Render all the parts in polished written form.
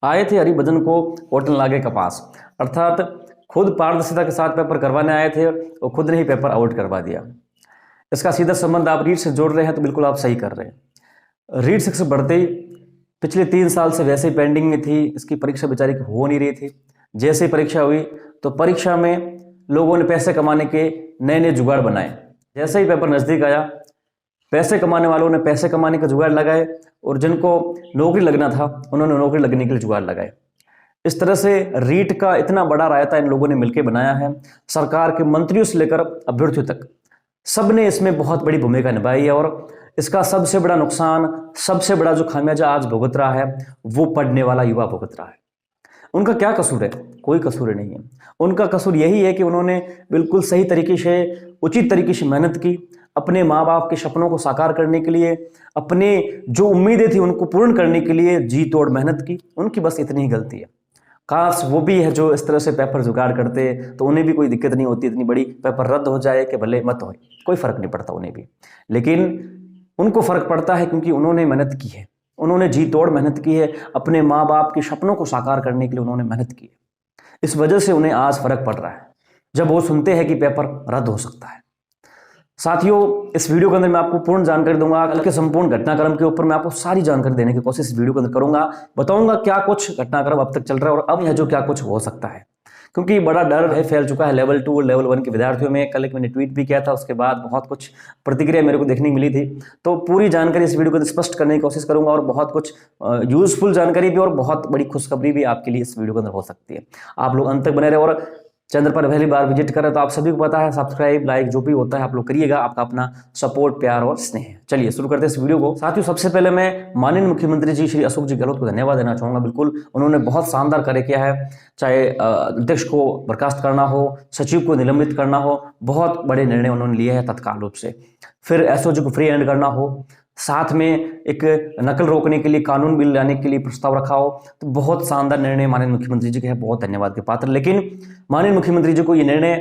आए थे हरिभजन को ओटन लागे कपास, अर्थात खुद पारदर्शिता के साथ पेपर करवाने आए थे और खुद ने ही पेपर आउट करवा दिया। इसका सीधा संबंध आप रीट से जोड़ रहे हैं तो बिल्कुल आप सही कर रहे हैं। रीट 6 बढ़ते ही पिछले 3 साल से वैसे ही पेंडिंग में थी, इसकी परीक्षा बेचारी की हो नहीं रही थी। जैसे ही परीक्षा हुई तो परीक्षा में लोगों ने पैसे कमाने के नए नए जुगाड़ बनाए। जैसे ही पेपर नजदीक आया, पैसे कमाने वालों ने पैसे कमाने के जुगाड़ लगाए और जिनको नौकरी लगना था उन्होंने नौकरी लगने के लिए जुगाड़ लगाए। इस तरह से रीट का इतना बड़ा रायता इन लोगों ने मिलकर बनाया है। सरकार के मंत्रियों से लेकर अभ्यर्थियों तक सबने इसमें बहुत बड़ी भूमिका निभाई है और इसका सबसे बड़ा नुकसान, सबसे बड़ा जो खामियाजा आज भुगत रहा है वो पढ़ने वाला युवा भुगत रहा है। उनका क्या कसूर है? कोई कसूर नहीं है। उनका कसूर यही है कि उन्होंने बिल्कुल सही तरीके से, उचित तरीके से मेहनत की, अपने माँ बाप के सपनों को साकार करने के लिए, अपने जो उम्मीदें थी उनको पूर्ण करने के लिए जी तोड़ मेहनत की। उनकी बस इतनी ही गलती है। काश वो भी है जो इस तरह से पेपर जुगाड़ करते तो उन्हें भी कोई दिक्कत नहीं होती, इतनी बड़ी पेपर रद्द हो जाए कि भले मत हो, कोई फर्क नहीं पड़ता उन्हें भी। लेकिन उनको फर्क पड़ता है क्योंकि उन्होंने मेहनत की है, उन्होंने जी तोड़ मेहनत की है, अपने माँ बाप के सपनों को साकार करने के लिए उन्होंने मेहनत की है। इस वजह से उन्हें आज फर्क पड़ रहा है जब वो सुनते हैं कि पेपर रद्द हो सकता है। साथियों, इस वीडियो के अंदर मैं आपको पूर्ण जानकारी दूंगा। कल के संपूर्ण घटनाक्रम के ऊपर मैं आपको सारी जानकारी देने की कोशिश इस वीडियो के अंदर करूंगा। बताऊंगा क्या कुछ घटनाक्रम अब तक चल रहा है और अब यह जो क्या कुछ हो सकता है, क्योंकि बड़ा डर है फैल चुका है लेवल 2 और लेवल 1 के विद्यार्थियों में। कल एक मैंने ट्वीट भी किया था, उसके बाद बहुत कुछ प्रतिक्रिया मेरे को देखने को मिली थी। तो पूरी जानकारी इस वीडियो को स्पष्ट करने की कोशिश करूंगा और बहुत कुछ यूजफुल जानकारी भी और बहुत बड़ी खुशखबरी भी आपके लिए इस वीडियो के अंदर हो सकती है। आप लोग अंत तक बने रहे और चैनल पर पहली बार विजिट करें तो आप सभी को पता है सब्सक्राइब, लाइक जो भी होता है आप लोग करिएगा। आपका अपना सपोर्ट, प्यार और स्नेह है। चलिए शुरू करते हैं इस वीडियो को। साथियों, सबसे पहले मैं माननीय मुख्यमंत्री जी श्री अशोक जी गहलोत को धन्यवाद देना चाहूंगा। बिल्कुल उन्होंने बहुत शानदार कार्य किया है, चाहे अध्यक्ष को बर्खास्त करना हो, सचिव को निलंबित करना हो, बहुत बड़े निर्णय उन्होंने लिए हैं तत्काल रूप से। फिर एसओजी को फ्री हैंड करना हो, साथ में एक नकल रोकने के लिए कानून बिल लाने के लिए प्रस्ताव रखा हो, तो बहुत शानदार निर्णय माननीय मुख्यमंत्री जी के हैं, बहुत धन्यवाद के पात्र। लेकिन माननीय मुख्यमंत्री जी को ये निर्णय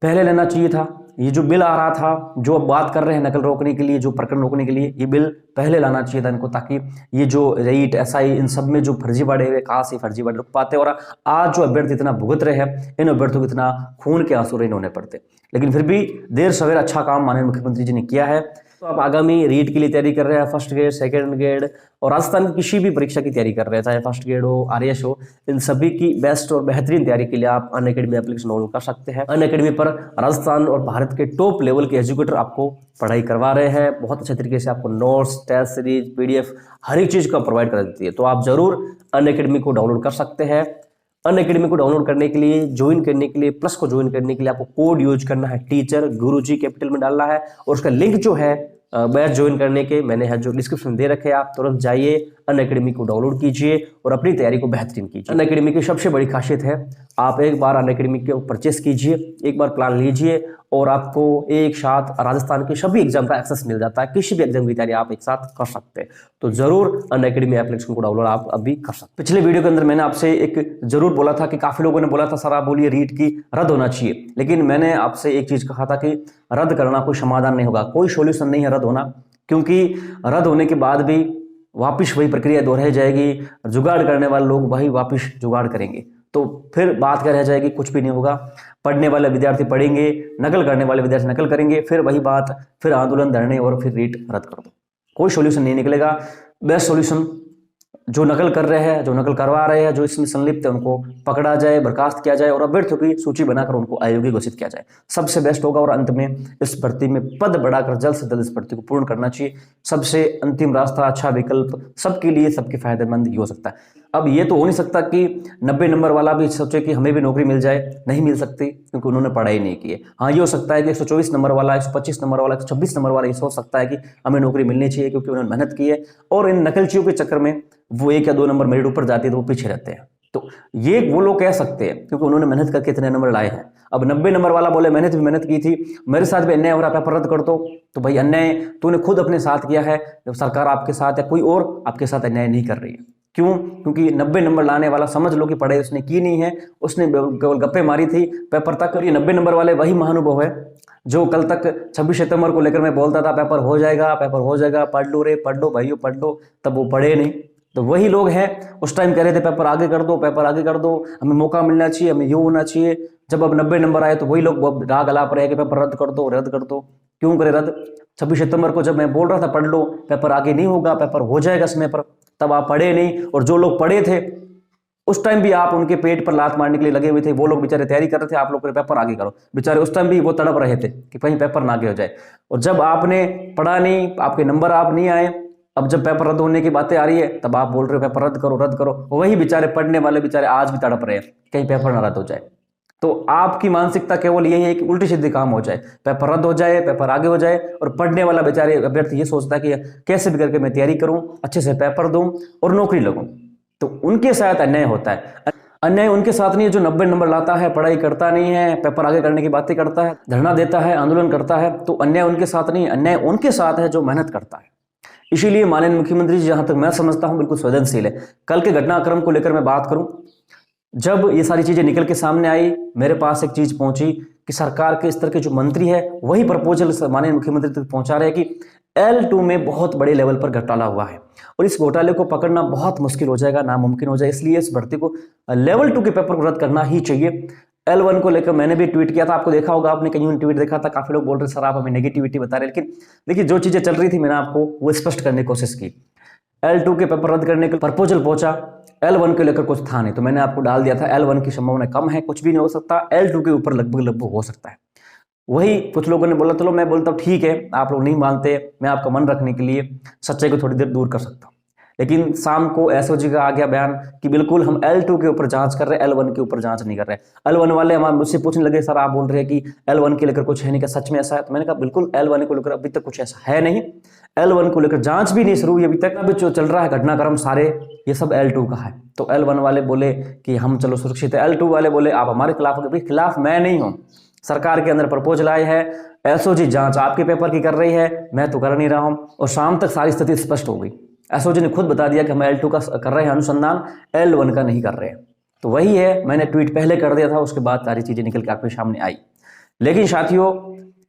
पहले लेना चाहिए था। ये जो बिल आ रहा था, जो अब बात कर रहे हैं नकल रोकने के लिए, जो प्रकरण रोकने के लिए, ये बिल पहले लाना चाहिए था इनको, ताकि ये जो रीट, एसआई, इन सब में जो फर्जीवाड़े हुए कहाँ से फर्जीवाड़े रुक पाते और आज जो अभ्यर्थी इतना भुगत रहे हैं, इन अभ्यर्थियों को इतना खून के आंसू नहीं होने पड़ते। लेकिन फिर भी देर सवेर अच्छा काम माननीय मुख्यमंत्री जी ने किया है। तो आप आगामी रीट के लिए तैयारी कर रहे हैं, फर्स्ट ग्रेड, सेकंड ग्रेड और राजस्थान की किसी भी परीक्षा की तैयारी कर रहे हैं, चाहे फर्स्ट ग्रेड हो, आरएएस हो, इन सभी की बेस्ट और बेहतरीन तैयारी के लिए आप अनअकैडमी एप्लीकेशन डाउनलोड कर सकते हैं। अनअकैडमी पर राजस्थान और भारत के टॉप लेवल के एजुकेटर आपको पढ़ाई करवा रहे हैं, बहुत अच्छे तरीके से आपको नोट्स, टेस्ट सीरीज, पीडीएफ हर एक चीज का प्रोवाइड कर देती है। तो आप जरूर अनअकैडमी को डाउनलोड कर सकते हैं। अनअकैडमी को डाउनलोड करने के लिए, ज्वाइन करने के लिए, प्लस को ज्वाइन करने के लिए आपको कोड यूज करना है, टीचर गुरुजी कैपिटल में डालना है और उसका लिंक जो है बैच ज्वाइन करने के मैंने है जो डिस्क्रिप्शन दे रखे हैं, आप तुरंत जाइए अनअकैडमी को डाउनलोड कीजिए और अपनी तैयारी को बेहतरीन कीजिए। अनअकैडमी की सबसे बड़ी खासियत है, आप एक बार अनअकैडमी के परचेस कीजिए, एक बार प्लान लीजिए और आपको एक साथ राजस्थान के सभी एग्जाम का एक्सेस मिल जाता है। किसी भी एग्जाम की तैयारी आप एक साथ कर सकते हैं। तो जरूर अनअकैडमी एप्लीकेशन को डाउनलोड आप अभी कर सकते हैं। पिछले वीडियो के अंदर मैंने आपसे एक जरूर बोला था कि काफी लोगों ने बोला था सर आप बोलिए रीट की रद्द होना चाहिए, लेकिन मैंने आपसे एक चीज कहा था कि रद्द करना कोई समाधान नहीं होगा, कोई सोल्यूशन नहीं है रद्द होना, क्योंकि रद्द होने के बाद भी वापिस वही प्रक्रिया दोहराई जाएगी, जुगाड़ करने वाले लोग वही वापिस जुगाड़ करेंगे, तो फिर बात क्या रह जाएगी, कुछ भी नहीं होगा। पढ़ने वाले विद्यार्थी पढ़ेंगे, नकल करने वाले विद्यार्थी नकल करेंगे, फिर वही बात, फिर आंदोलन, धरने और फिर रीट रद्द कर दो। कोई सोल्यूशन नहीं निकलेगा। बेस्ट सोल्यूशन जो नकल कर रहे हैं, जो नकल करवा रहे हैं, जो इसमें संलिप्त है, उनको पकड़ा जाए, बर्खास्त किया जाए और अभ्यर्थियों की सूची बनाकर उनको अयोग्य घोषित किया जाए, सबसे बेस्ट होगा। और अंत में इस भर्ती में पद बढ़ाकर जल्द से जल्द इस भर्ती को पूर्ण करना चाहिए। सबसे अंतिम रास्ता, अच्छा विकल्प सबके लिए, सबके फायदेमंद ही हो सकता है। अब ये तो हो नहीं सकता कि 90 नंबर वाला भी सोचे कि हमें भी नौकरी मिल जाए, नहीं मिल सकती क्योंकि उन्होंने पढ़ाई नहीं की है। हाँ, ये हो सकता है कि 124 नंबर वाला, 125 नंबर वाला, 126 नंबर वाला ये सोच सकता है कि हमें नौकरी मिलनी चाहिए क्योंकि उन्होंने मेहनत की है, और इन नकलचियों के चक्कर में वो 1 या 2 नंबर मेरिट ऊपर जाती है तो वो पीछे रहते हैं। तो ये वो लोग कह सकते हैं क्योंकि उन्होंने मेहनत करके इतने नंबर लाए हैं। अब 90 नंबर वाला बोले मैंने भी मेहनत की थी, मेरे साथ भी अन्याय हो रहा, पेपर रद्द कर दो, तो भाई अन्याय तूने खुद अपने साथ किया है, जब सरकार आपके साथ है, कोई और आपके साथ अन्याय नहीं कर रही है। क्यों? क्योंकि 90 नंबर लाने वाला समझ लो कि पढ़ाई उसने की नहीं है, उसने केवल गप्पे मारी थी पेपर तक। और ये 90 नंबर वाले वही महानुभव है जो कल तक 26 सितंबर को लेकर मैं बोलता था पेपर हो जाएगा, पेपर हो जाएगा, पढ़ लो रे, पढ़ लो भाइयों, पढ़ लो, तब वो पढ़े नहीं। तो वही लोग हैं उस टाइम कह रहे थे पेपर आगे कर दो, पेपर आगे कर दो, हमें मौका मिलना चाहिए, हमें ये होना चाहिए। जब अब 90 नंबर आए तो वही लोग राग अलाप रहे कि पेपर रद्द कर दो, रद्द कर दो। क्यों करे रद्द? 26 सितंबर को जब मैं बोल रहा था पढ़ लो, पेपर आगे नहीं होगा, पेपर हो जाएगा समय पर, तब आप पढ़े नहीं। और जो लोग पढ़े थे उस टाइम भी आप उनके पेट पर लात मारने के लिए लगे हुए थे। वो लोग बेचारे तैयारी कर रहे थे, आप लोग पेपर आगे करो, बेचारे उस टाइम भी वो तड़प रहे थे कि कहीं पेपर ना आगे हो जाए। और जब आपने पढ़ा नहीं, आपके नंबर आप नहीं आए, अब जब पेपर रद्द होने की बातें आ रही है तब आप बोल रहे हो पेपर रद्द करो, रद्द करो। वही बेचारे पढ़ने वाले बेचारे आज भी तड़प रहे हैं कहीं पेपर ना रद्द हो जाए। तो आपकी मानसिकता केवल यही है कि उल्टी सीधी काम हो जाए, पेपर रद्द हो जाए, पेपर आगे हो जाए। और पढ़ने वाला बेचारे अभ्यर्थी ये सोचता है कि कैसे भी करके मैं तैयारी करूं, अच्छे से पेपर दूं और नौकरी लगूं। तो उनके साथ अन्याय होता है। अन्याय उनके साथ नहीं है जो 90 नंबर लाता है, पढ़ाई करता नहीं है, पेपर आगे करने की बातें करता है, धरना देता है, आंदोलन करता है। तो अन्याय उनके साथ नहीं, अन्याय उनके साथ है जो मेहनत करता है। इसीलिए माननीय मुख्यमंत्री जी जहां तक मैं समझता हूं बिल्कुल संवेदनशील है। कल के घटनाक्रम को लेकर मैं बात करूं, जब ये सारी चीजें निकल के सामने आई, मेरे पास एक चीज पहुंची कि सरकार के स्तर के जो मंत्री है वही प्रपोजल माननीय मुख्यमंत्री तक पहुंचा रहे हैं कि L2 में बहुत बड़े लेवल पर घोटाला हुआ है और इस घोटाले को पकड़ना बहुत मुश्किल हो जाएगा, नामुमकिन हो जाए। इसलिए इस भर्ती को लेवल 2 के पेपर को रद्द करना ही चाहिए। L1 को लेकर मैंने भी ट्वीट किया था, आपको देखा होगा, आपने कहीं ट्वीट देखा था, काफी लोग बोल रहे सर आप हमें नेगेटिविटी बता रहे, लेकिन देखिए जो चीजें चल रही थी मैंने आपको वो स्पष्ट करने की कोशिश की। L2 के पेपर रद्द करने का प्रपोजल पहुंचा, L1 के लेकर कुछ था नहीं, तो मैंने आपको डाल दिया था L1 की संभावना कम है, कुछ भी नहीं हो सकता, L2 के ऊपर लगभग हो सकता है। वही कुछ लोगों ने बोला, चलो मैं बोलता हूँ ठीक है, आप लोग नहीं मानते, मैं आपका मन रखने के लिए सच्चाई को थोड़ी देर दूर कर सकता हूँ। लेकिन शाम को एसओजी का आ गया बयान कि बिल्कुल हम L2 के ऊपर जांच कर रहे हैं, L1 के ऊपर जांच नहीं कर रहे। L1 वाले हमारे मुझसे पूछने लगे सर आप बोल रहे हैं कि L1 के लेकर कुछ है नहीं, क्या सच में ऐसा है? तो मैंने कहा बिल्कुल L1 को लेकर अभी तक कुछ ऐसा है नहीं, L1 को लेकर जांच भी नहीं शुरू हुई अभी तक। अभी जो चल रहा है घटनाक्रम सारे ये सब L2 का है। तो L1 वाले बोले कि हम चलो सुरक्षित है, L2 वाले बोले आप हमारे खिलाफ हो। खिलाफ मैं नहीं हूँ, सरकार के अंदर प्रपोजल आए है, एसओजी जांच आपके पेपर की कर रही है, मैं तो कर नहीं रहा हूं। और शाम तक सारी स्थिति स्पष्ट हो गई, एसओजी ने खुद बता दिया कि हम L2 का कर रहे हैं अनुसंधान, L1 का नहीं कर रहे हैं। तो वही है, मैंने ट्वीट पहले कर दिया था, उसके बाद सारी चीजें निकल के आपके सामने आई। लेकिन साथियों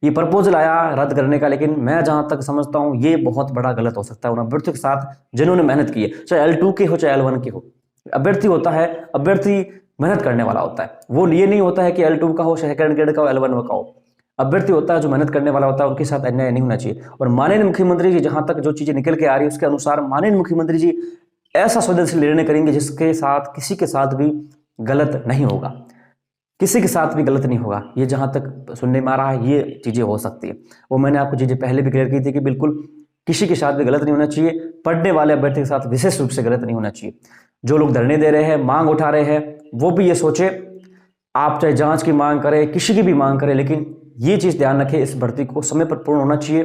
ये प्रपोजल आया रद्द करने का, लेकिन मैं जहां तक समझता हूं ये बहुत बड़ा गलत हो सकता है उन अभ्यर्थियों के साथ जिन्होंने मेहनत की है, चाहे L2 के हो चाहे L1 के हो। अभ्यर्थी होता है, अभ्यर्थी मेहनत करने वाला होता है, वो ये नहीं होता है कि L2 का हो, सेकंड ग्रेड का हो, L1 का हो। अभ्यर्थी होता है जो मेहनत करने वाला होता है, उनके साथ अन्याय नहीं होना चाहिए। और माननीय मुख्यमंत्री जी जहां तक जो चीजें निकल के आ रही है उसके अनुसार माननीय मुख्यमंत्री जी ऐसा संवेदनशील निर्णय करेंगे जिसके साथ किसी के साथ भी गलत नहीं होगा, किसी के साथ भी गलत नहीं होगा। ये जहां तक सुनने में आ रहा है ये चीजें हो सकती है। वो मैंने आपको चीजें पहले भी क्लियर की थी कि बिल्कुल किसी के साथ भी गलत नहीं होना चाहिए, पढ़ने वाले अभ्यर्थी के साथ विशेष रूप से गलत नहीं होना चाहिए। जो लोग धरने दे रहे हैं, मांग उठा रहे हैं, वो भी ये सोचे, आप चाहे जांच की मांग करें, किसी की भी मांग करें, लेकिन ये चीज ध्यान रखें इस भर्ती को समय पर पूर्ण होना चाहिए,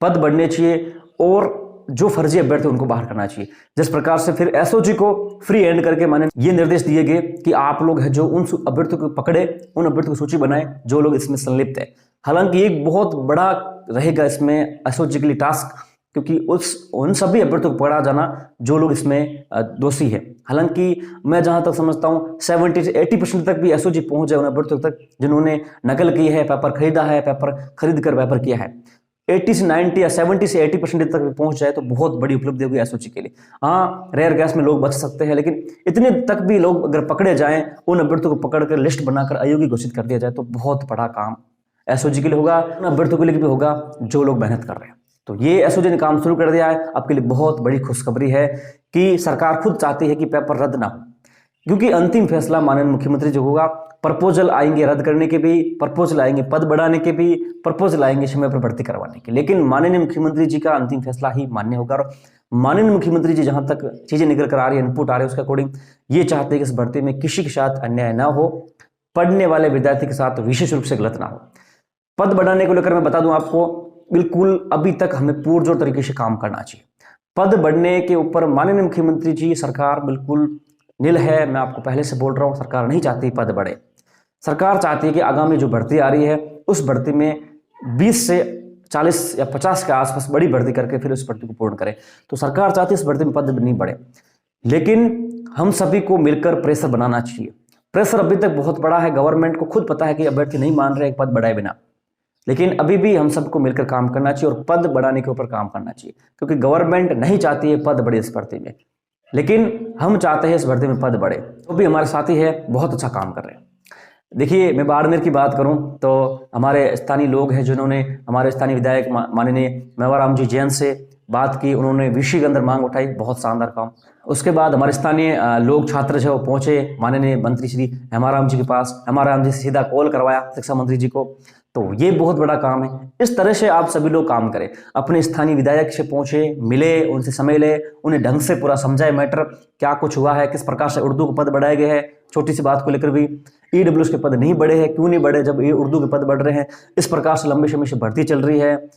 पद बढ़ने चाहिए और जो फर्जी अभ्यर्थी उनको बाहर करना चाहिए। जिस प्रकार से फिर एसओजी को फ्री हैंड करके माने ये निर्देश दिए गए कि आप लोग हैं जो उन अभ्यर्थियों को पकड़े, उन अभ्यर्थियों की सूची बनाए जो लोग इसमें संलिप्त है। हालांकि एक बहुत बड़ा रहेगा इसमें एसओजी के लिए टास्क, क्योंकि उन सभी अभ्यर्थियों को पकड़ा जाना जो लोग इसमें दोषी है। हालांकि मैं जहां तक समझता हूं 70 से 80% तक भी एसओजी पहुंच जाए उन अभ्यर्थियों तक जिन्होंने नकल की है, पेपर खरीदा है, पेपर खरीद कर पेपर किया है। 80 से 90 या 70 से 80% तक पहुंच जाए तो बहुत बड़ी उपलब्धि होगी एसओजी के लिए। हाँ, रेयर केस में लोग बच सकते हैं, लेकिन इतने तक भी लोग अगर पकड़े जाएं, उन अभ्यर्थियों को पकड़कर लिस्ट बनाकर अयोग्य घोषित कर दिया जाए तो बहुत बड़ा काम एसओजी के लिए होगा, उन अभ्यर्थियों के लिए भी होगा जो लोग मेहनत कर रहे हैं। तो ये एसओजी ने काम शुरू कर दिया है। आपके लिए बहुत बड़ी खुशखबरी है कि सरकार खुद चाहती है कि पेपर रद्द ना हो, क्योंकि अंतिम फैसला माननीय मुख्यमंत्री जो होगा, प्रपोजल आएंगे रद्द करने के भी, प्रपोजल आएंगे पद बढ़ाने के भी, प्रपोजल आएंगे समय पर भर्ती करवाने के, लेकिन माननीय मुख्यमंत्री जी का अंतिम फैसला ही मान्य होगा। और माननीय मुख्यमंत्री जी जहां तक चीजें निकल कर आ रही है, इनपुट आ रहे हैं, उसके अकॉर्डिंग ये चाहते हैं कि इस भर्ती में किसी के साथ अन्याय ना हो, पढ़ने वाले विद्यार्थी के साथ विशेष रूप से गलत ना हो। पद बढ़ाने को लेकर मैं बता दूं आपको, बिल्कुल अभी तक हमें पुरजोर तरीके से काम करना चाहिए। पद बढ़ने के ऊपर माननीय मुख्यमंत्री जी, सरकार बिल्कुल नील है। मैं आपको पहले से बोल रहा हूं, सरकार नहीं चाहती पद बढ़े। सरकार चाहती है कि आगामी जो भर्ती आ रही है उस भर्ती में 20 से 40 या 50 के आसपास बड़ी भर्ती करके फिर उस भर्ती को पूर्ण करें। तो सरकार चाहती है इस भर्ती में पद नहीं बढ़े, लेकिन हम सभी को मिलकर प्रेशर बनाना चाहिए। प्रेशर अभी तक बहुत बड़ा है, गवर्नमेंट को खुद पता है कि अभ्यर्थी नहीं मान रहे पद बढ़ाए बिना, लेकिन अभी भी हम सबको मिलकर काम करना चाहिए और पद बढ़ाने के ऊपर काम करना चाहिए, क्योंकि गवर्नमेंट नहीं चाहती है पद बढ़े इस भर्ती में। लेकिन हम चाहते हैं इस भर्ती में पद बढ़े। तो भी हमारे साथी है, बहुत अच्छा काम कर रहे हैं। देखिए, मैं बाड़मेर की बात करूं तो हमारे स्थानीय लोग हैं जिन्होंने हमारे स्थानीय विधायक माननीय मेवाराम जी जैन से बात की, उन्होंने विषय के अंदर मांग उठाई, बहुत शानदार काम। उसके बाद हमारे स्थानीय लोग छात्र जो पहुंचे माननीय मंत्री श्री हेमाराम जी के पास, हेमाराम जी से सीधा कॉल करवाया शिक्षा मंत्री जी को, तो ये बहुत बड़ा काम है। इस तरह से आप सभी लोग काम करें, अपने स्थानीय विधायक से पहुंचे, मिले, उनसे समय ले, उन्हें ढंग से पूरा समझाए मैटर, क्या कुछ हुआ है, किस प्रकार से उर्दू के पद बढ़ाए गए हैं, छोटी सी बात को लेकर भी ईडब्ल्यूएस के पद नहीं बढ़े हैं, क्यों नहीं बढ़े जब ये उर्दू के पद बढ़ रहे हैं, इस प्रकार से लंबे समय से भर्ती चल रही है,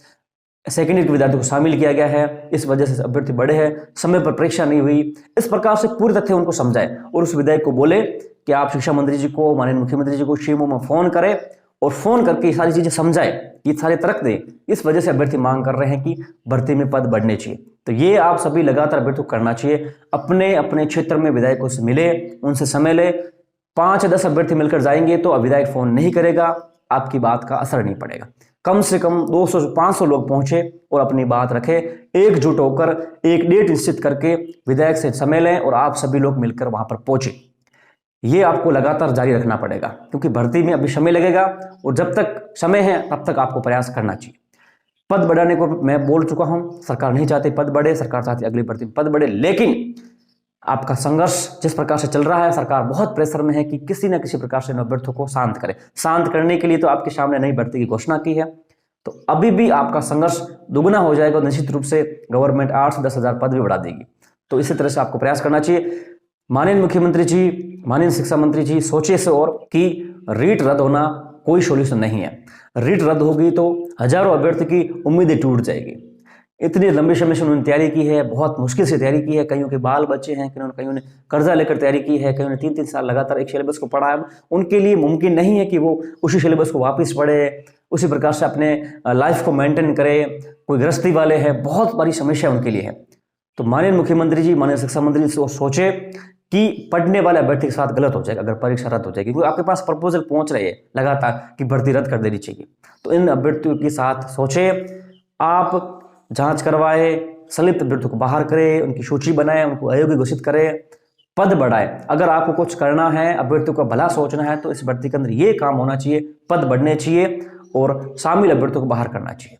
सेकेंड ईयर के विद्यार्थियों को शामिल किया गया है, इस वजह से अभ्यर्थी बढ़े हैं, समय पर परीक्षा नहीं हुई, इस प्रकार से पूरे तथ्य उनको समझाए और उस विधायक को बोले कि आप शिक्षा मंत्री जी को, माननीय मुख्यमंत्री जी को शिमो में फोन करें और फोन करके ये सारी चीजें समझाए, ये सारे तर्क दे। इस वजह से अभ्यर्थी मांग कर रहे हैं कि भर्ती में पद बढ़ने चाहिए। तो ये आप सभी लगातार अभ्यर्थियों को करना चाहिए, अपने अपने क्षेत्र में विधायकों से मिले, उनसे समय ले। 5-10 अभ्यर्थी मिलकर जाएंगे तो विधायक फोन नहीं करेगा, आपकी बात का असर नहीं पड़ेगा। कम से कम 200-500 लोग पहुंचे और अपनी बात रखे, एकजुट होकर एक डेट निश्चित करके विधायक से समय लें और आप सभी लोग मिलकर वहां पर पहुंचे। ये आपको लगातार जारी रखना पड़ेगा, क्योंकि भर्ती में अभी समय लगेगा और जब तक समय है तब तक आपको प्रयास करना चाहिए। पद बढ़ाने को मैं बोल चुका हूं, सरकार नहीं चाहती पद बढ़े, सरकार चाहती अगली भर्ती में पद बढ़े, लेकिन आपका संघर्ष जिस प्रकार से चल रहा है, सरकार बहुत प्रेशर में है कि किसी न किसी प्रकार से अभ्यर्थियों को शांत करे। शांत करने के लिए तो आपके सामने नई भर्ती की घोषणा की है, तो अभी भी आपका संघर्ष दुगुना हो जाएगा। निश्चित रूप से गवर्नमेंट 8 से 10 हजार पद भी बढ़ा देगी, तो इसी तरह से आपको प्रयास करना चाहिए। माननीय मुख्यमंत्री जी, माननीय शिक्षा मंत्री जी, सोचे से और कि रीट रद्द होना कोई सोल्यूशन नहीं है। रीट रद्द होगी तो हजारों अभ्यर्थी की उम्मीदें टूट जाएगी। इतनी लंबे समय से उन्होंने तैयारी की है, बहुत मुश्किल से तैयारी की है, कईयों के बाल बच्चे हैं, कईयों ने कर्जा लेकर तैयारी की है, कईयों ने 3-3 साल लगातार एक सिलेबस को पढ़ा है। उनके लिए मुमकिन नहीं है कि वो उसी सिलेबस को वापस पढ़े, उसी प्रकार से अपने लाइफ को मेंटेन करे। कोई गृहस्थी वाले हैं, बहुत बड़ी समस्या उनके लिए है। तो माननीय मुख्यमंत्री जी, माननीय शिक्षा मंत्री जी सोचे कि पढ़ने वाले अभ्यर्थी के साथ गलत हो जाएगा अगर परीक्षा रद्द हो जाएगी, क्योंकि आपके पास प्रपोजल पहुंच रहे हैं लगातार कि भर्ती रद्द कर देनी चाहिए। तो इन अभ्यर्थियों के साथ सोचे, आप जांच करवाए, संलिप्त अभ्यर्थियों को बाहर करे, उनकी सूची बनाए, उनको अयोग्य घोषित करे, पद बढ़ाए। अगर आपको कुछ करना है, अभ्यर्थियों का भला सोचना है, तो इस भर्ती के अंदर ये काम होना चाहिए, पद बढ़ने चाहिए और शामिल अभ्यर्थियों को बाहर करना चाहिए।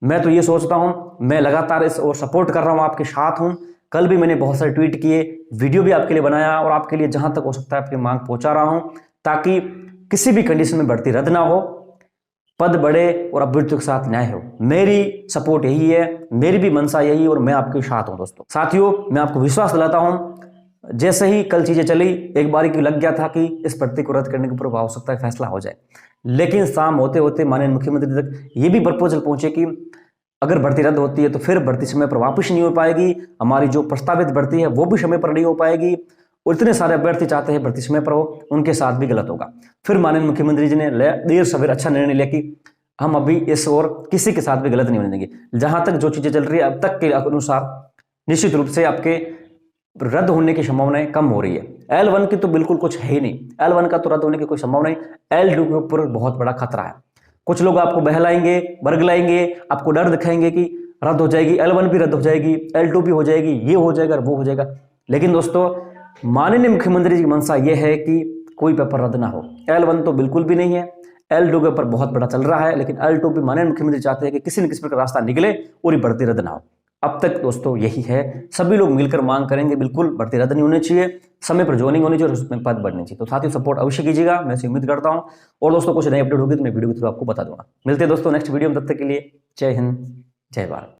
मैं तो ये सोचता हूं, मैं लगातार इस और सपोर्ट कर रहा हूं, आपके साथ हूं। कल भी मैंने बहुत सारे ट्वीट किए, वीडियो भी आपके लिए बनाया और आपके लिए जहां तक हो सकता है आपकी मांग पहुंचा रहा हूं, ताकि किसी भी कंडीशन में भर्ती रद्द ना हो, पद बढ़े और अभ्यर्थियों के साथ न्याय हो। मेरी सपोर्ट यही है, मेरी भी मंशा यही, और मैं आपके साथ हूं। दोस्तों साथियों, मैं आपको विश्वास दिलाता हूं, जैसे ही कल चीजें चली, एक बारी की लग गया था कि इस भर्ती को रद्द करने के ऊपर हो सकता है फैसला हो जाए, लेकिन शाम होते होते माननीय मुख्यमंत्री तक ये भी प्रपोजल पहुंचे कि अगर भर्ती रद्द होती है तो फिर भर्ती समय पर वापस नहीं हो पाएगी, हमारी जो प्रस्तावित भर्ती है वो भी समय पर नहीं हो पाएगी, और इतने सारे अभ्यर्थी चाहते हैं भर्ती समय पर हो, उनके साथ भी गलत होगा। फिर माननीय मुख्यमंत्री जी ने देर सवेर अच्छा निर्णय लिया कि हम अभी इस और किसी के साथ भी गलत नहीं होने देंगे। जहां तक जो चीजें चल रही है अब तक के अनुसार निश्चित रूप से आपके रद्द होने की संभावनाएं कम हो रही है। L1 की तो बिल्कुल कुछ है ही नहीं, L1 का तो रद्द होने की कोई संभावना नहीं, L2 के ऊपर बहुत बड़ा खतरा है। कुछ लोग आपको बहलाएंगे, बरगलाएंगे, आपको डर दिखाएंगे कि रद्द हो जाएगी, L1 भी रद्द हो जाएगी, L2 भी हो जाएगी, ये हो जाएगा, वो हो जाएगा। लेकिन दोस्तों, माननीय मुख्यमंत्री जी की मंशा यह है कि कोई पेपर रद्द ना हो। L1 तो बिल्कुल भी नहीं है, L2 के ऊपर बहुत बड़ा चल रहा है, लेकिन L2 भी माननीय मुख्यमंत्री चाहते हैं कि किसी न किसी प्रकार रास्ता निकले और ये भर्ती रद्द ना हो। अब तक दोस्तों यही है, सभी लोग मिलकर मांग करेंगे, बिल्कुल भर्ती रद्द नहीं होनी चाहिए, समय पर ज्वाइनिंग होनी चाहिए और उसमें पद बढ़ने चाहिए। तो साथियों, सपोर्ट अवश्य कीजिएगा, मैं इसे उम्मीद करता हूं। और दोस्तों, कुछ नई अपडेट होगी तो मैं वीडियो के थ्रू आपको बता दूंगा। मिलते हैं दोस्तों नेक्स्ट वीडियो में, तब तक के लिए जय हिंद, जय भारत।